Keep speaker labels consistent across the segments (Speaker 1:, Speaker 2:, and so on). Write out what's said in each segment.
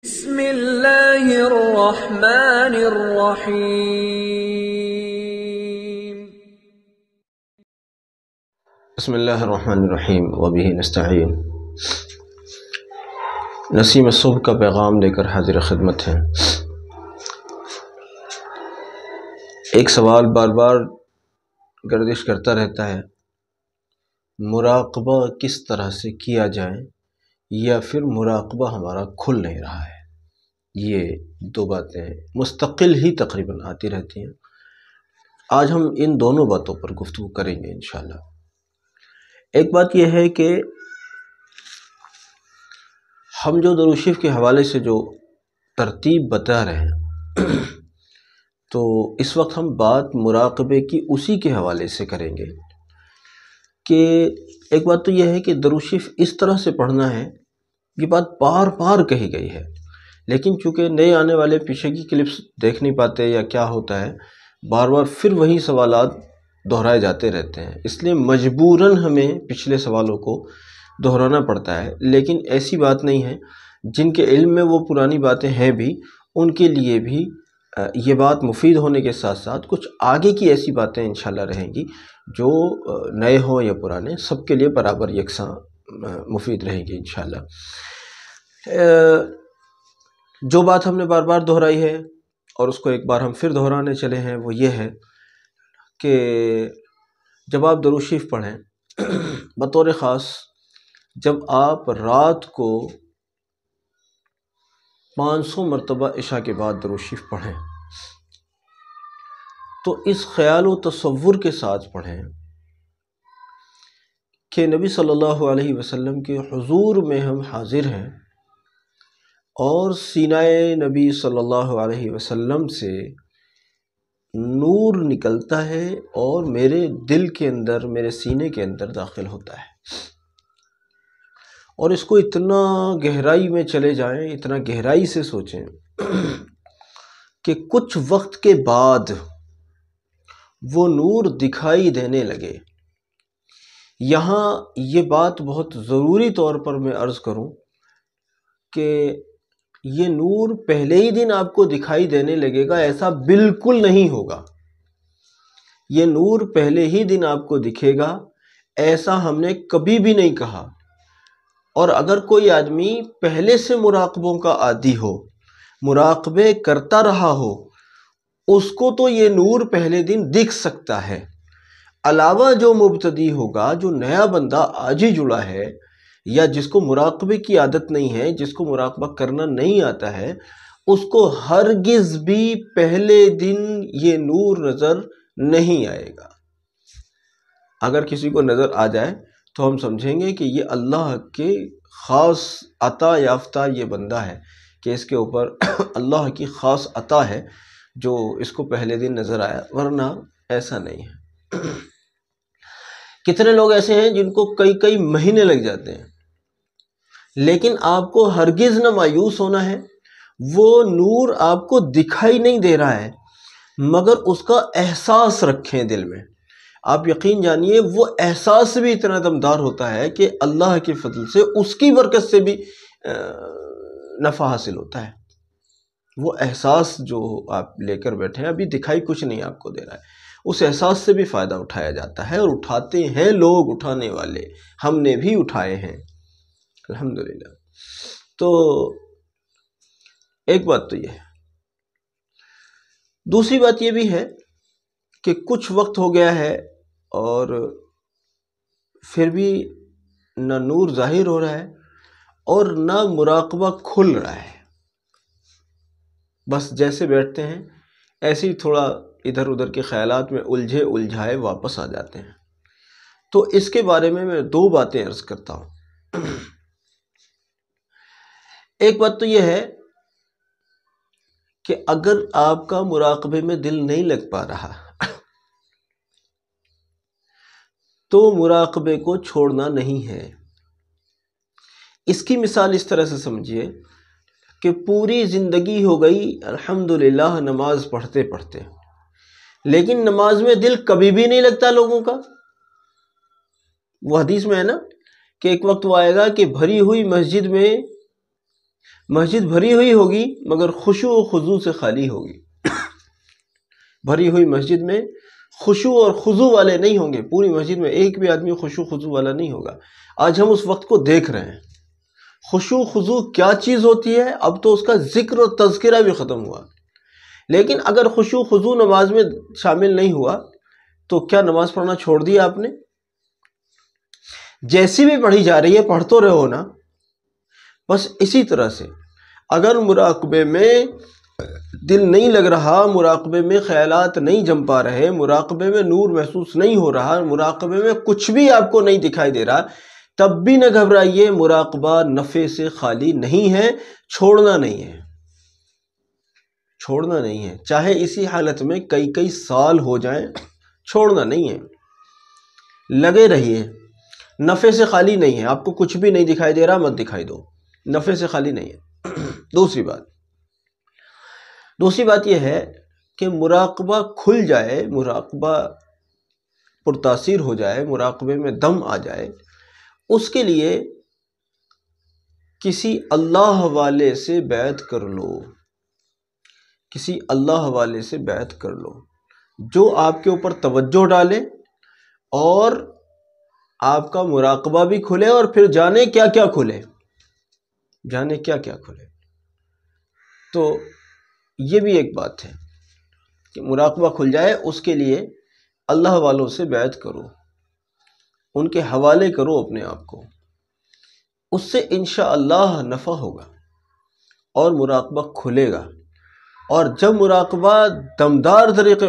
Speaker 1: بسم اللہ الرحمن الرحیم۔
Speaker 2: بسم اللہ الرحمن الرحیم وبہ نستعین۔ نسیم صبح کا پیغام لے کر حاضر خدمت ہیں۔ ایک سوال بار بار گردش کرتا رہتا ہے، مراقبہ کس طرح سے کیا جائے، یا پھر مراقبہ ہمارا کھل نہیں رہا ہے۔ یہ دو باتیں مستقل ہی تقریباً آتی رہتی ہیں۔ آج ہم ان دونوں باتوں پر گفتگو کریں گے انشاءاللہ۔ ایک بات یہ ہے کہ ہم جو درود شریف کے حوالے سے جو ترتیب بتا رہے ہیں تو اس وقت ہم بات مراقبے کی اسی کے حوالے سے کریں گے کہ ایک بات تو یہ ہے کہ درود شریف اس طرح سے پڑھنا ہے، یہ بات بار بار کہی گئی ہے، لیکن چونکہ نئے آنے والے پیچھے کی کلپس دیکھ نہیں پاتے یا کیا ہوتا ہے، بار بار پھر وہی سوالات دہرائے جاتے رہتے ہیں، اس لیے مجبوراً ہمیں پچھلے سوالوں کو دہرانا پڑتا ہے۔ لیکن ایسی بات نہیں ہے، جن کے علم میں وہ پرانی باتیں ہیں بھی، ان کے لیے بھی یہ بات مفید ہونے کے ساتھ ساتھ کچھ آگے کی ایسی باتیں انشاءاللہ رہیں گی جو نئے ہوں یا پرانے، سب کے لیے برابر یکساں مفید رہیں گی انشاءاللہ۔ جو بات ہم نے بار بار دہرائی ہے اور اس کو ایک بار ہم پھر دہرانے چلے ہیں، وہ یہ ہے کہ جب آپ درود شریف پڑھیں، بطور خاص جب آپ رات کو 500 مرتبہ عشاء کے بعد درود شریف پڑھیں تو اس خیال و تصور کے ساتھ پڑھیں کہ نبی صلی اللہ علیہ وسلم کے حضور میں ہم حاضر ہیں اور سینہ نبی صلی اللہ علیہ وسلم سے نور نکلتا ہے اور میرے دل کے اندر، میرے سینے کے اندر داخل ہوتا ہے، اور اس کو اتنا گہرائی میں چلے جائیں، اتنا گہرائی سے سوچیں کہ کچھ وقت کے بعد وہ نور دکھائی دینے لگے۔ یہاں یہ بات بہت ضروری طور پر میں عرض کروں کہ یہ نور پہلے ہی دن آپ کو دکھائی دینے لگے گا، ایسا بالکل نہیں ہوگا۔ یہ نور پہلے ہی دن آپ کو دکھے گا، ایسا ہم نے کبھی بھی نہیں کہا۔ اور اگر کوئی آدمی پہلے سے مراقبوں کا عادی ہو، مراقبے کرتا رہا ہو، اس کو تو یہ نور پہلے دن دکھ سکتا ہے۔ علاوہ جو مبتدی ہوگا، جو نیا بندہ آج ہی جڑا ہے یا جس کو مراقبے کی عادت نہیں ہے، جس کو مراقبہ کرنا نہیں آتا ہے، اس کو ہرگز بھی پہلے دن یہ نور نظر نہیں آئے گا۔ اگر کسی کو نظر آ جائے تو ہم سمجھیں گے کہ یہ اللہ کے خاص عطا یافتہ یہ بندہ ہے، کہ اس کے اوپر اللہ کی خاص عطا ہے جو اس کو پہلے دن نظر آیا، ورنہ ایسا نہیں ہے۔ کتنے لوگ ایسے ہیں جن کو کئی مہینے لگ جاتے ہیں، لیکن آپ کو ہرگز نہ مایوس ہونا ہے۔ وہ نور آپ کو دکھائی نہیں دے رہا ہے، مگر اس کا احساس رکھیں دل میں۔ آپ یقین جانیے وہ احساس بھی اتنا دمدار ہوتا ہے کہ اللہ کے فضل سے، اس کی برکت سے بھی نفع حاصل ہوتا ہے۔ وہ احساس جو آپ لے کر بیٹھے ہیں، ابھی دکھائی کچھ نہیں آپ کو دے رہا ہے، اس احساس سے بھی فائدہ اٹھایا جاتا ہے، اور اٹھاتے ہیں لوگ، اٹھانے والے ہم نے بھی اٹھائے ہیں الحمدللہ۔ تو ایک بات تو یہ ہے۔ دوسری بات یہ بھی ہے کہ کچھ وقت ہو گیا ہے اور پھر بھی نہ نور ظاہر ہو رہا ہے اور نہ مراقبہ کھل رہا ہے، بس جیسے بیٹھتے ہیں ایسے ہی تھوڑا ادھر ادھر کے خیالات میں الجھائے واپس آ جاتے ہیں۔ تو اس کے بارے میں دو باتیں عرض کرتا ہوں۔ ایک بات تو یہ ہے کہ اگر آپ کا مراقبے میں دل نہیں لگ پا رہا تو مراقبے کو چھوڑنا نہیں ہے۔ اس کی مثال اس طرح سے سمجھیے کہ پوری زندگی ہو گئی الحمدللہ نماز پڑھتے پڑھتے، لیکن نماز میں دل کبھی بھی نہیں لگتا لوگوں کا۔ وہ حدیث میں ہے نا کہ ایک وقت وہ آئے گا کہ بھری ہوئی مسجد میں مسجد بھری ہوئی ہوگی مگر خشوع و خضوع سے خالی ہوگی۔ بھری ہوئی مسجد میں خشوع اور خضوع والے نہیں ہوں گے، پوری مسجد میں ایک بھی آدمی خشوع خضوع والا نہیں ہوگا۔ آج ہم اس وقت کو دیکھ رہے ہیں۔ خشوع خضوع کیا چیز ہوتی ہے اب تو اس کا ذکر و تذکرہ بھی ختم ہوا، لیکن اگر خشوع خضوع نماز میں شامل نہیں ہوا تو کیا نماز پڑھنا چھوڑ دیا آپ نے؟ جیسی بھی پڑھی جا رہی ہے پڑھ تو رہے ہو نا۔ بس اسی طرح سے اگر مراقبے میں دل نہیں لگ رہا، مراقبے میں خیالات نہیں جم پا رہے، مراقبے میں نور محسوس نہیں ہو رہا، مراقبے میں کچھ بھی آپ کو نہیں دکھائی دے رہا، تب بھی نہ گھبرائیے، مراقبہ نفع سے خالی نہیں ہے، چھوڑنا نہیں ہے، چھوڑنا نہیں ہے، چاہے اسی حالت میں کئی سال ہو جائیں، چھوڑنا نہیں ہے، لگے رہیے۔ نفع سے خالی نہیں ہے، آپ کو کچھ بھی نہیں دکھائی دے رہا مت دکھائی دو، نفع سے خالی نہیں ہے۔ دوسری بات یہ ہے کہ مراقبہ کھل جائے، مراقبہ پرتاثیر ہو جائے، مراقبے میں دم آ جائے، اس کے لیے کسی اللہ والے سے بیعت کر لو، کسی اللہ والے سے بیعت کر لو جو آپ کے اوپر توجہ ڈالے اور آپ کا مراقبہ بھی کھلے، اور پھر جانے کیا کیا کھلے، جانے کیا کیا کھلے۔ تو یہ بھی ایک بات ہے کہ مراقبہ کھل جائے، اس کے لیے اللہ والوں سے بیعت کرو، ان کے حوالے کرو اپنے آپ کو، اس سے انشاءاللہ نفع ہوگا اور مراقبہ کھلے گا۔ اور جب مراقبہ دمدار طریقے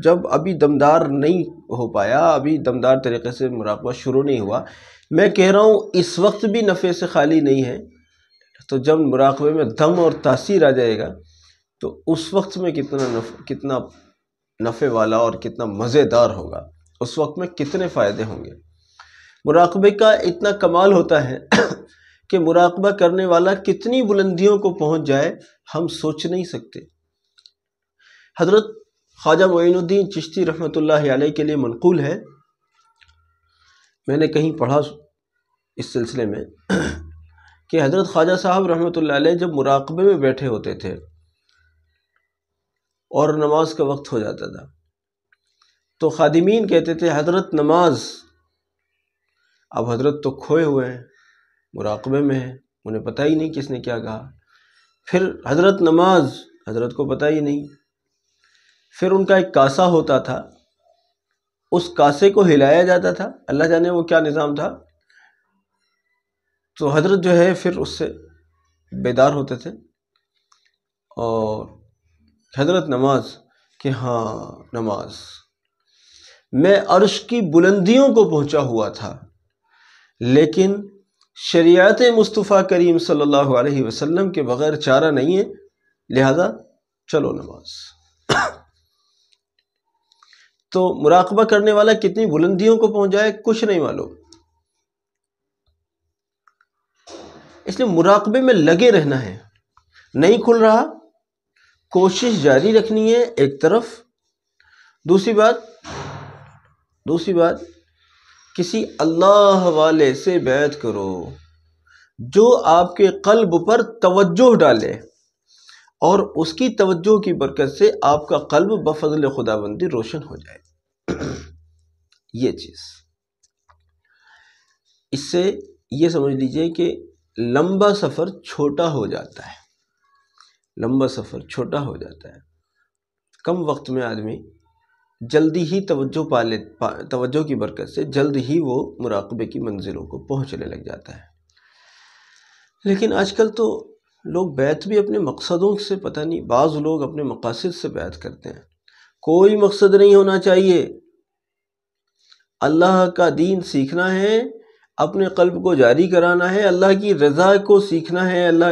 Speaker 2: جب ابھی دمدار نہیں ہو پایا، ابھی دمدار طریقے سے مراقبہ شروع نہیں ہوا، میں کہہ رہا ہوں اس وقت بھی نفع سے خالی نہیں ہے، تو جب مراقبے میں دم اور تاثیر آ جائے گا تو اس وقت میں کتنا نفع والا اور کتنا مزیدار ہوگا، اس وقت میں کتنے فائدے ہوں گے۔ مراقبے کا اتنا کمال ہوتا ہے کہ مراقبہ کرنے والا کتنی بلندیوں کو پہنچ جائے ہم سوچ نہیں سکتے۔ حضرت خواجہ معین الدین چشتی رحمۃ اللہ علیہ کے لیے منقول ہے، میں نے کہیں پڑھا اس سلسلے میں کہ حضرت خواجہ صاحب رحمۃ اللہ علیہ جب مراقبے میں بیٹھے ہوتے تھے اور نماز کا وقت ہو جاتا تھا تو خادمین کہتے تھے حضرت نماز۔ اب حضرت تو کھوئے ہوئے ہیں، مراقبے میں ہیں، انہیں پتہ ہی نہیں کس نے کیا کہا۔ پھر حضرت نماز، حضرت کو پتہ ہی نہیں۔ پھر ان کا ایک کاسا ہوتا تھا، اس کاسے کو ہلایا جاتا تھا، اللہ جانے وہ کیا نظام تھا۔ تو حضرت جو ہے پھر اس سے بیدار ہوتے تھے اور حضرت نماز کہ ہاں نماز، میں عرش کی بلندیوں کو پہنچا ہوا تھا لیکن شریعت مصطفیٰ کریم صلی اللہ علیہ وسلم کے بغیر چارہ نہیں ہے، لہذا چلو نماز۔ تو مراقبہ کرنے والا کتنی بلندیوں کو پہنچ جائے کچھ نہیں معلوم۔ اس لیے مراقبے میں لگے رہنا ہے، نہیں کھل رہا کوشش جاری رکھنی ہے ایک طرف۔ دوسری بات کسی اللہ والے سے بیعت کرو جو آپ کے قلب پر توجہ ڈالے، اور اس کی توجہ کی برکت سے آپ کا قلب بفضل خداوندی روشن ہو جائے۔ یہ چیز، اس سے یہ سمجھ لیجئے کہ لمبا سفر چھوٹا ہو جاتا ہے، لمبا سفر چھوٹا ہو جاتا ہے۔ کم وقت میں آدمی جلدی ہی توجہ کی برکت سے جلد ہی وہ مراقبے کی منزلوں کو پہنچنے لگ جاتا ہے۔ لیکن آج کل تو لوگ بیعت بھی اپنے مقصدوں سے پتہ نہیں، بعض لوگ اپنے مقاصد سے بیعت کرتے ہیں۔ کوئی مقصد نہیں ہونا چاہیے، اللہ کا دین سیکھنا ہے، اپنے قلب کو جاری کرانا ہے، اللہ کی رضا کو سیکھنا ہے، اللہ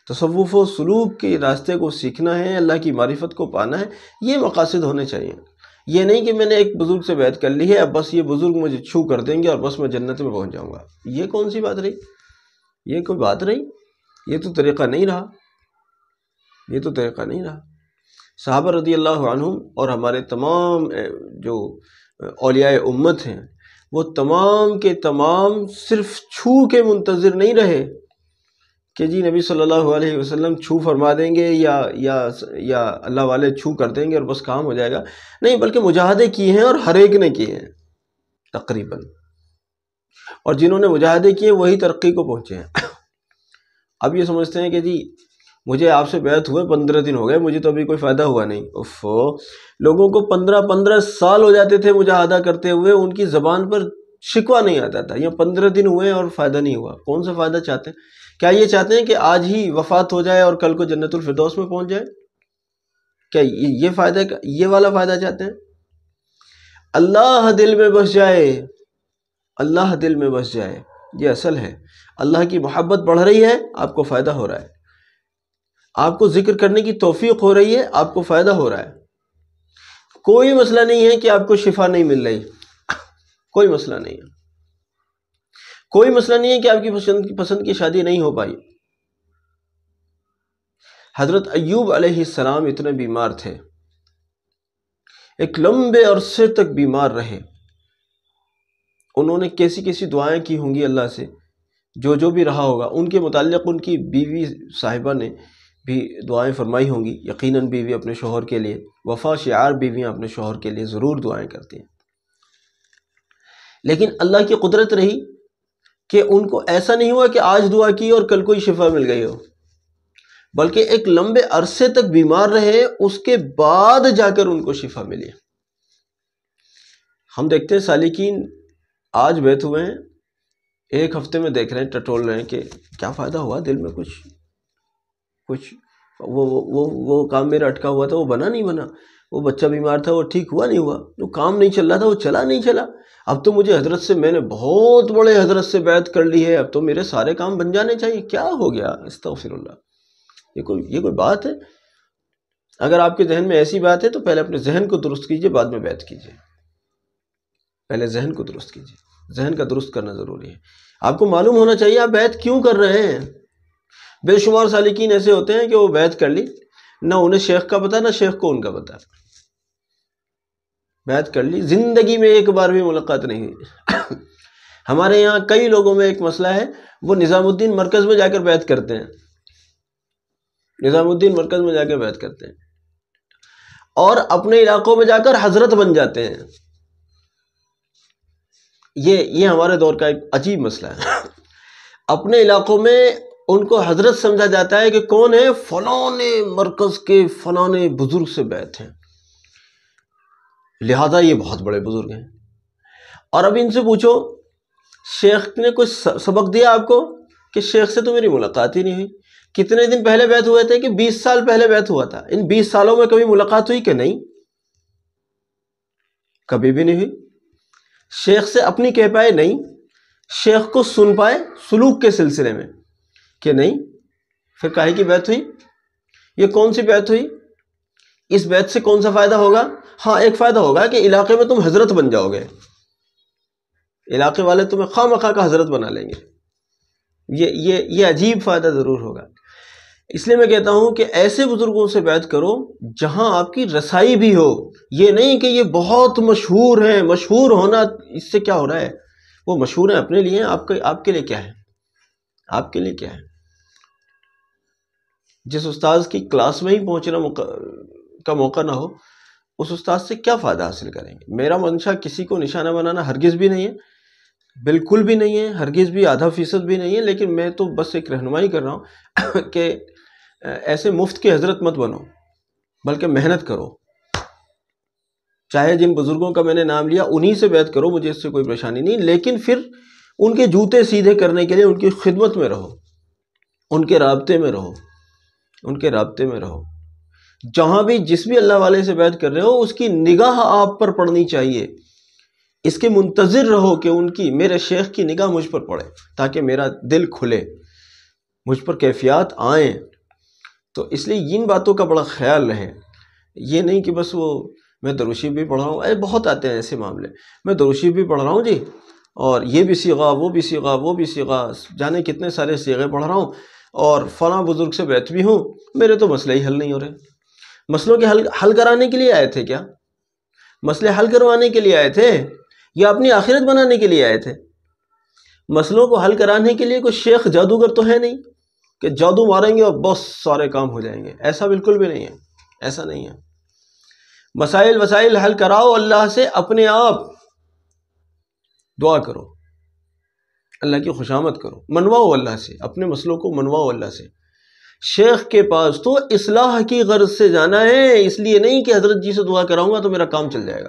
Speaker 2: تصوف و سلوک کے راستے کو سیکھنا ہے، اللہ کی معرفت کو پانا ہے، یہ مقاصد ہونے چاہیے۔ یہ نہیں کہ میں نے ایک بزرگ سے بیعت کر لی ہے، اب بس یہ بزرگ مجھے چھو کر دیں گے اور بس میں جنت میں پہنچ جاؤں گا۔ یہ کون سی بات رہی؟ یہ کوئی بات رہی؟ یہ تو طریقہ نہیں رہا، یہ تو طریقہ نہیں رہا۔ صحابہ رضی اللہ عنہم اور ہمارے تمام جو اولیاء امت ہیں وہ تمام کے تمام صرف چھو کے منتظر نہیں رہے کہ جی نبی صلی اللہ علیہ وسلم چھو فرما دیں گے یا اللہ والے چھو کر دیں گے اور بس کام ہو جائے گا. نہیں، بلکہ مجاہدے کیے ہیں اور ہر ایک نے کیے ہیں تقریباً، اور جنہوں نے مجاہدے کیے وہی ترقی کو پہنچے ہیں. اب یہ سمجھتے ہیں کہ جی مجھے آپ سے بیعت ہوئے 15 دن ہو گئے، مجھے تو ابھی کوئی فائدہ ہوا نہیں. لوگوں کو 15 سال ہو جاتے تھے مجاہدہ کرتے ہوئے، ان کی زبان پر شکوہ نہیں آتا تھا. یہ 15 دن ہوئے اور فائدہ نہیں ہوا. کون سا فائدہ چاہتے ہیں؟ کیا یہ چاہتے ہیں کہ آج ہی وفات ہو جائے اور کل کو جنت الفردوس میں پہنچ جائے؟ کیا یہ فائدہ، یہ والا فائدہ چاہتے ہیں؟ اللہ دل میں بس جائے، اللہ دل میں بس جائے، یہ اصل ہے. اللہ کی محبت بڑھ رہی ہے، آپ کو فائدہ ہو رہا ہے. آپ کو ذکر کرنے کی توفیق ہو رہی ہے، آپ کو فائدہ ہو رہا ہے. کوئی مسئلہ نہیں ہے کہ آپ کو شفا نہیں مل رہی، کوئی مسئلہ نہیں ہے. کوئی مسئلہ نہیں ہے کہ آپ کی پسند کی شادی نہیں ہو پائی. حضرت ایوب علیہ السلام اتنے بیمار تھے، ایک لمبے عرصے تک بیمار رہے. انہوں نے کیسی دعائیں کی ہوں گی اللہ سے، جو بھی رہا ہوگا. ان کے متعلق ان کی بیوی صاحبہ نے بھی دعائیں فرمائی ہوں گی. یقیناً بیوی اپنے شوہر کے لیے، وفا شعار بیویاں اپنے شوہر کے لیے ضرور دعائیں کرتی ہیں. لیکن اللہ کی قدرت رہی کہ ان کو ایسا نہیں ہوا کہ آج دعا کی اور کل کوئی شفا مل گئی ہو، بلکہ ایک لمبے عرصے تک بیمار رہے، اس کے بعد جا کر ان کو شفا ملی. ہم دیکھتے ہیں سالکین آج بیٹھ ہوئے ہیں، ایک ہفتے میں دیکھ رہے ہیں، ٹٹول رہے ہیں کہ کیا فائدہ ہوا، دل میں کچھ وہ کام میرا اٹکا ہوا تھا وہ بنا نہیں بنا، وہ بچہ بیمار تھا وہ ٹھیک ہوا نہیں ہوا، وہ کام نہیں چل رہا تھا وہ چلا نہیں چلا. اب تو مجھے حضرت سے، میں نے بہت بڑے حضرت سے بیعت کر لی ہے، اب تو میرے سارے کام بن جانے چاہیے. کیا ہو گیا؟ استغفر اللہ. یہ کوئی بات ہے؟ اگر آپ کے ذہن میں ایسی بات ہے تو پہلے اپنے ذہن کو درست کیجئے، بعد میں بیعت کیجئے. پہلے ذہن کو درست کیجئے، ذہن کا درست کرنا ضروری ہے. آپ کو معلوم ہونا چاہیے آپ بیعت کیوں کر رہے ہیں. بے شمار سالکین ایسے ہوتے ہیں کہ وہ بیعت کر لی، نہ انہیں شیخ کا پتہ نہ شیخ کو ان کا پتہ. بیعت کر لی، زندگی میں ایک بار بھی ملاقات نہیں ہوئی. ہمارے یہاں کئی لوگوں میں ایک مسئلہ ہے، وہ نظام الدین مرکز میں جا کر بیعت کرتے ہیں، نظام الدین مرکز میں جا کر بیعت کرتے ہیں، اور اپنے علاقوں میں جا کر حضرت بن جاتے ہیں. یہ ہمارے دور کا ایک عجیب مسئلہ ہے. اپنے علاقوں میں ان کو حضرت سمجھا جاتا ہے کہ کون ہے، فلاں مرکز کے فلاں بزرگ سے بیعت ہیں، لہذا یہ بہت بڑے بزرگ ہیں. اور اب ان سے پوچھو شیخ نے کوئی سبق دیا آپ کو؟ کہ شیخ سے تو میری ملاقات ہی نہیں ہوئی. کتنے دن پہلے بیعت ہوئے تھے؟ کہ 20 سال پہلے بیعت ہوا تھا. ان 20 سالوں میں کبھی ملاقات ہوئی کہ نہیں؟ کبھی بھی نہیں ہوئی. شیخ سے اپنی کہہ پائے؟ نہیں. شیخ کو سن پائے سلوک کے سلسلے میں؟ کہ نہیں. پھر کاہے کی بیعت ہوئی؟ یہ کون سی بیعت ہوئی؟ اس بیعت سے کون سا فائدہ ہوگا؟ ہاں ایک فائدہ ہوگا کہ علاقے میں تم حضرت بن جاؤ گے، علاقے والے تمہیں خواہ مخواہ کا حضرت بنا لیں گے. یہ عجیب فائدہ ضرور ہوگا. اس لیے میں کہتا ہوں کہ ایسے بزرگوں سے بیعت کرو جہاں آپ کی رسائی بھی ہو. یہ نہیں کہ یہ بہت مشہور ہیں، مشہور ہونا اس سے کیا ہو رہا ہے؟ وہ مشہور ہیں اپنے لیے، آپ کے لیے کیا ہے؟ آپ کے لیے کیا ہے؟ جس استاذ کی کلاس میں ہی پہنچنا کا موقع نہ ہو، اس استاذ سے کیا فائدہ حاصل کریں گے؟ میرا منشا کسی کو نشانہ بنانا ہرگز بھی نہیں ہے، بالکل بھی نہیں ہے، ہرگز بھی آدھا فیصد بھی نہیں ہے. لیکن میں تو بس ایک رہنمائی کر رہا ہوں کہ ایسے مفت کے حضرت مت بنو، بلکہ محنت کرو. چاہے جن بزرگوں کا میں نے نام لیا انہی سے بیعت کرو، مجھے اس سے کوئی پریشانی نہیں. لیکن پھر ان کے جوتے سیدھے کرنے کے لیے ان کی خدمت میں رہو، ان کے رابطے میں رہو، ان کے رابطے میں رہو. جہاں بھی جس بھی اللہ والے سے بیعت کر رہے ہو اس کی نگاہ آپ پر پڑنی چاہیے. اس کے منتظر رہو کہ ان کی، میرے شیخ کی نگاہ مجھ پر پڑے تاکہ میرا دل کھلے، مجھ پر کیفیات آئیں. تو اس لیے ان باتوں کا بڑا خیال رہے. یہ نہیں کہ بس وہ میں دروشی بھی پڑھ رہا ہوں، بہت آتے ہیں ایسے معاملے، میں دروشی بھی پڑھ رہا ہوں جی، اور یہ بھی صیغہ، وہ بھی صیغہ، وہ بھی صیغہ، جانے کتنے سارے صیغے پڑھ رہا ہوں، اور فلاں بزرگ سے بیعت بھی ہوں، میرے تو مسئلے ہی حل نہیں ہو رہے. مسئلوں کے حل کرانے کے لیے آئے تھے کیا؟ مسئلے حل کروانے کے لیے آئے تھے یا اپنی آخرت بنانے کے لیے آئے تھے؟ مسئلوں کو حل کرانے کے لیے کوئی شیخ جادوگر تو ہے نہیں. کہ جادو ماریں گے اور بس سارے کام ہو جائیں گے، ایسا بالکل بھی نہیں ہے، ایسا نہیں ہے۔ مسائل وسائل حل کراؤ اللہ سے، اپنے آپ دعا کرو، اللہ کی خوشامد کرو، منواؤ اللہ سے، اپنے مسئلوں کو منواؤ اللہ سے۔ شیخ کے پاس تو اصلاح کی غرض سے جانا ہے، اس لیے نہیں کہ حضرت جی سے دعا کراؤں گا تو میرا کام چل جائے گا۔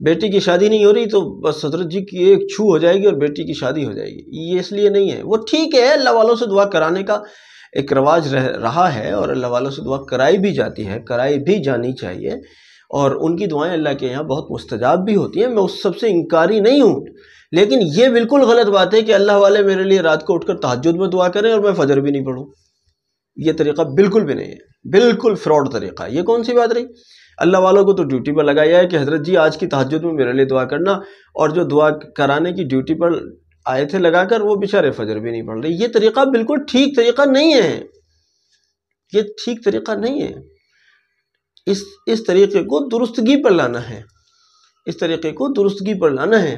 Speaker 2: بیٹی کی شادی نہیں ہو رہی تو بس حضرت جی کی ایک چھو ہو جائے گی اور بیٹی کی شادی ہو جائے گی، یہ اس لیے نہیں ہے۔ وہ ٹھیک ہے، اللہ والوں سے دعا کرانے کا ایک رواج رہا ہے اور اللہ والوں سے دعا کرائی بھی جاتی ہے، کرائی بھی جانی چاہیے، اور ان کی دعائیں اللہ کے یہاں بہت مستجاب بھی ہوتی ہیں، میں اس سب سے انکاری نہیں ہوں۔ لیکن یہ بالکل غلط بات ہے کہ اللہ والے میرے لیے رات کو اٹھ کر تہجد میں دعا کریں اور میں فجر بھی نہیں پڑھوں، یہ طریقہ بالکل بھی نہیں ہے، بالکل فراڈ طریقہ ہے۔ یہ کون سی بات رہی؟ اللہ والوں کو تو ڈیوٹی پر لگایا ہے کہ حضرت جی آج کی تہجد میں میرے لیے دعا کرنا، اور جو دعا کرانے کی ڈیوٹی پر آئے تھے لگا کر وہ بیچارے فجر بھی نہیں پڑھ رہے۔ یہ طریقہ بالکل ٹھیک طریقہ نہیں ہے، یہ ٹھیک طریقہ نہیں ہے۔ اس طریقے کو درستگی پر لانا ہے، اس طریقے کو درستگی پر لانا ہے،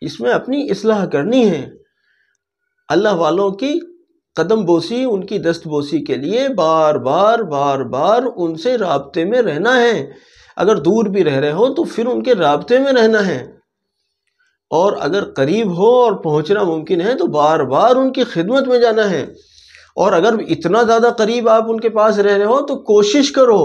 Speaker 2: اس میں اپنی اصلاح کرنی ہے۔ اللہ والوں کی قدم بوسی، ان کی دست بوسی کے لیے بار بار ان سے رابطے میں رہنا ہے۔ اگر دور بھی رہ رہے ہو تو پھر ان کے رابطے میں رہنا ہے، اور اگر قریب ہو اور پہنچنا ممکن ہے تو بار بار ان کی خدمت میں جانا ہے۔ اور اگر اتنا زیادہ قریب آپ ان کے پاس رہ رہے ہو تو کوشش کرو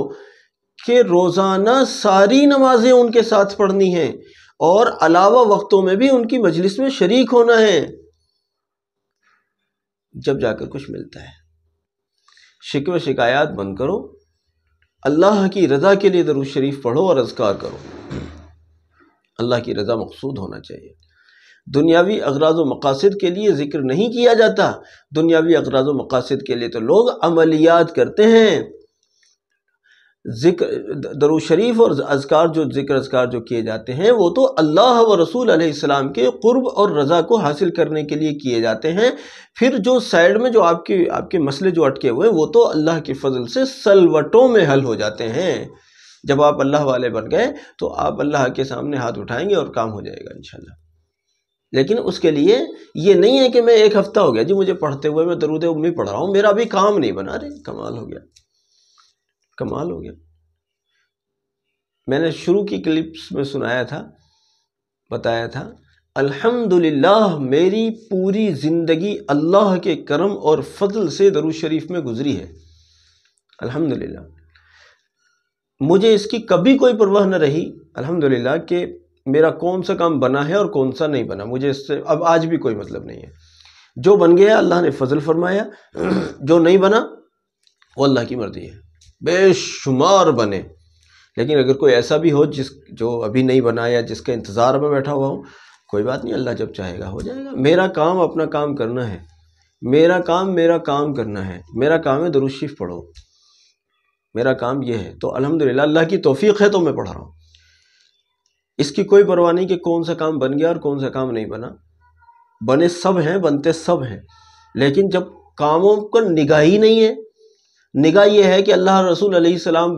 Speaker 2: کہ روزانہ ساری نمازیں ان کے ساتھ پڑھنی ہیں، اور علاوہ وقتوں میں بھی ان کی مجلس میں شریک ہونا ہے، جب جا کر کچھ ملتا ہے۔ شکوے شکایات بند کرو، اللہ کی رضا کے لیے درود شریف پڑھو اور اذکار کرو۔ اللہ کی رضا مقصود ہونا چاہیے۔ دنیاوی اغراض و مقاصد کے لیے ذکر نہیں کیا جاتا، دنیاوی اغراض و مقاصد کے لیے تو لوگ عملیات کرتے ہیں۔ ذکر درود شریف اور اذکار جو ذکر اذکار جو کیے جاتے ہیں وہ تو اللہ و رسول علیہ السلام کے قرب اور رضا کو حاصل کرنے کے لیے کیے جاتے ہیں۔ پھر جو سائیڈ میں جو آپ کے مسئلے جو اٹکے ہوئے ہیں وہ تو اللہ کے فضل سے سلوٹوں میں حل ہو جاتے ہیں۔ جب آپ اللہ والے بن گئے تو آپ اللہ کے سامنے ہاتھ اٹھائیں گے اور کام ہو جائے گا انشاءاللہ۔ لیکن اس کے لیے یہ نہیں ہے کہ میں ایک ہفتہ ہو گیا جی مجھے پڑھتے ہوئے، میں درود امی پڑھ رہا ہوں، میرا ابھی کام نہیں بنا۔ رہے کمال ہو گیا، کمال ہو گیا۔ میں نے شروع کی کلپس میں سنایا تھا، بتایا تھا، الحمدللہ میری پوری زندگی اللہ کے کرم اور فضل سے درود شریف میں گزری ہے، الحمدللہ۔ مجھے اس کی کبھی کوئی پرواہ نہ رہی الحمدللہ کہ میرا کون سا کام بنا ہے اور کون سا نہیں بنا، مجھے اس سے اب آج بھی کوئی مطلب نہیں ہے۔ جو بن گیا اللہ نے فضل فرمایا، جو نہیں بنا وہ اللہ کی مرضی ہے، بے شمار بنے۔ لیکن اگر کوئی ایسا بھی ہو جو ابھی نہیں بنا یا جس کا انتظار میں بیٹھا ہوا ہوں، کوئی بات نہیں، اللہ جب چاہے گا ہو جائے گا۔ میرا کام اپنا کام کرنا ہے، میرا کام کرنا ہے، میرا کام ہے درود شریف پڑھو، میرا کام یہ ہے۔ تو الحمدللہ اللہ کی توفیق ہے تو میں پڑھ رہا ہوں، اس کی کوئی پرواہ نہیں کہ کون سا کام بن گیا اور کون سا کام نہیں بنا۔ بنے سب ہیں، بنتے سب ہیں، لیکن جب کاموں پر نگاہ ہی نہیں ہے، نگاہ یہ ہے کہ اللہ رسول علیہ السلام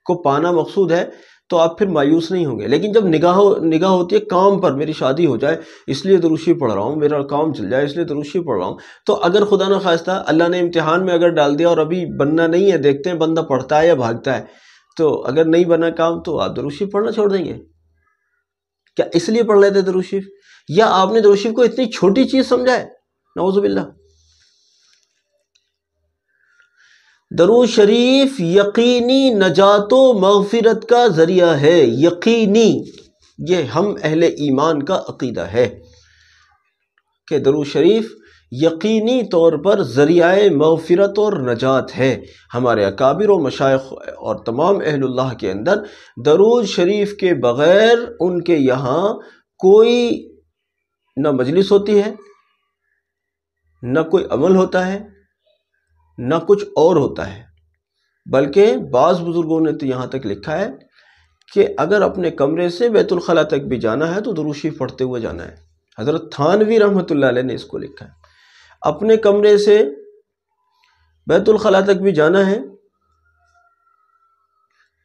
Speaker 2: کو پانا مقصود ہے، تو آپ پھر مایوس نہیں ہوں گے۔ لیکن جب نگاہ ہوتی ہے کام پر، میری شادی ہو جائے اس لیے درود شریف پڑھ رہا ہوں، میرا کام چل جائے اس لیے درود شریف پڑھ رہا ہوں، تو اگر خدا نہ خواستہ اللہ نے امتحان میں اگر ڈال دیا اور ابھی بننا نہیں ہے، دیکھتے ہیں بندہ پڑھتا ہے یا بھاگتا ہے، تو اگر نہیں بنا کام تو آپ درود شریف پڑھنا چھوڑ دیں گے؟ کیا اس لیے پڑھ لیتے درود شریف؟ یا آپ نے درود شریف کو اتنی چھوٹی چیز سمجھا ہے؟ نعوذ باللہ۔ درود شریف یقینی نجات و مغفرت کا ذریعہ ہے، یقینی، یہ ہم اہل ایمان کا عقیدہ ہے کہ درود شریف یقینی طور پر ذریعہ مغفرت اور نجات ہے۔ ہمارے اکابر و مشائخ اور تمام اہل اللہ کے اندر درود شریف کے بغیر ان کے یہاں کوئی نہ مجلس ہوتی ہے، نہ کوئی عمل ہوتا ہے، نہ کچھ اور ہوتا ہے۔ بلکہ بعض بزرگوں نے تو یہاں تک لکھا ہے کہ اگر اپنے کمرے سے بیت الخلاء تک بھی جانا ہے تو درود شریف پڑھتے ہوئے جانا ہے۔ حضرت تھانوی رحمۃ اللہ علیہ نے اس کو لکھا ہے، اپنے کمرے سے بیت الخلاء تک بھی جانا ہے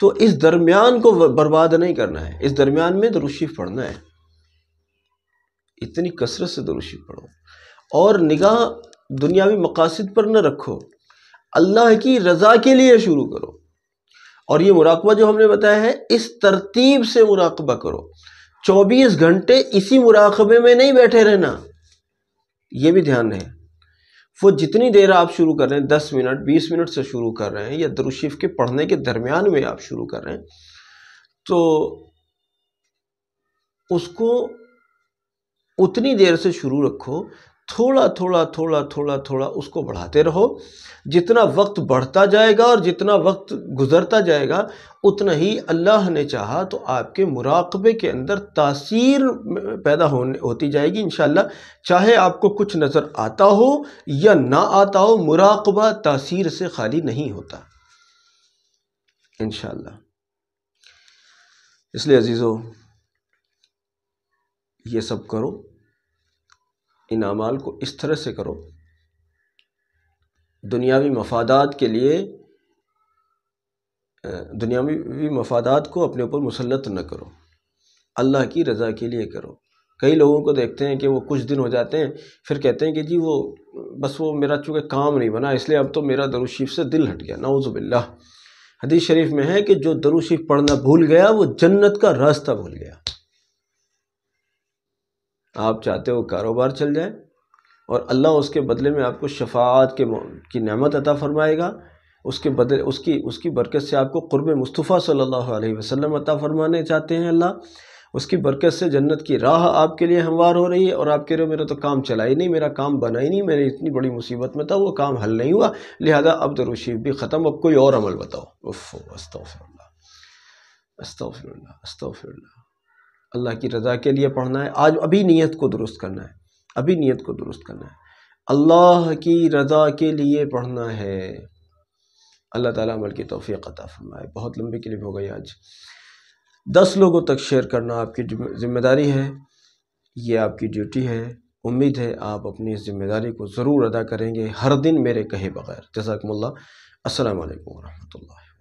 Speaker 2: تو اس درمیان کو برباد نہیں کرنا ہے، اس درمیان میں درود شریف پڑھنا ہے، اتنی کثرت سے درود شریف پڑھو۔ اور نگاہ دنیاوی مقاصد پر نہ رکھو، اللہ کی رضا کے لیے شروع کرو۔ اور یہ مراقبہ جو ہم نے بتایا ہے، اس ترتیب سے مراقبہ کرو، 24 گھنٹے اسی مراقبے میں نہیں بیٹھے رہنا، یہ بھی دھیان رہے۔ وہ جتنی دیر آپ شروع کر رہے ہیں، 10 منٹ 20 منٹ سے شروع کر رہے ہیں، یا درود شریف کے پڑھنے کے درمیان میں آپ شروع کر رہے ہیں، تو اس کو اتنی دیر سے شروع رکھو، تھوڑا تھوڑا تھوڑا تھوڑا تھوڑا اس کو بڑھاتے رہو۔ جتنا وقت بڑھتا جائے گا اور جتنا وقت گزرتا جائے گا، اتنا ہی اللہ نے چاہا تو آپ کے مراقبے کے اندر تاثیر پیدا ہوتی جائے گی انشاءاللہ۔ چاہے آپ کو کچھ نظر آتا ہو یا نہ آتا ہو، مراقبہ تاثیر سے خالی نہیں ہوتا انشاءاللہ۔ اس لیے عزیزو، یہ سب کرو، ان اعمال کو اس طرح سے کرو، دنیاوی مفادات کے لیے، دنیاوی مفادات کو اپنے اوپر مسلط نہ کرو، اللہ کی رضا کے لیے کرو۔ کئی لوگوں کو دیکھتے ہیں کہ وہ کچھ دن ہو جاتے ہیں، پھر کہتے ہیں کہ جی وہ بس وہ میرا چونکہ کام نہیں بنا، اس لیے اب تو میرا درود شریف سے دل ہٹ گیا۔ نعوذ باللہ، حدیث شریف میں ہے کہ جو درود شریف پڑھنا بھول گیا وہ جنت کا راستہ بھول گیا۔ آپ چاہتے ہو کاروبار چل جائے اور اللہ اس کے بدلے میں آپ کو شفاعت کی نعمت عطا فرمائے گا، اس کے بدلے اس کی برکت سے آپ کو قرب مصطفیٰ صلی اللہ علیہ وسلم عطا فرمانے چاہتے ہیں اللہ، اس کی برکت سے جنت کی راہ آپ کے لیے ہموار ہو رہی ہے، اور آپ کہہ رہے ہو میرا تو کام چلا ہی نہیں، میرا کام بنا ہی نہیں، میں نے اتنی بڑی مصیبت میں تھا، وہ کام حل نہیں ہوا، لہذا اب درود شریف بھی ختم، اب کوئی اور عمل بتاؤ۔ استغفر اللہ، استغفر اللہ، استغفر اللہ۔ اللہ کی رضا کے لیے پڑھنا ہے، آج ابھی نیت کو درست کرنا ہے، ابھی نیت کو درست کرنا ہے، اللہ کی رضا کے لیے پڑھنا ہے۔ اللہ تعالیٰ عمل کی توفیق عطا فرمائے۔ بہت لمبی کلپ ہو گئی آج۔ 10 لوگوں تک شیئر کرنا آپ کی ذمہ داری ہے، یہ آپ کی ڈیوٹی ہے۔ امید ہے آپ اپنی اس ذمہ داری کو ضرور ادا کریں گے، ہر دن میرے کہے بغیر۔ جزاکم اللہ۔ السلام علیکم ورحمۃ اللہ۔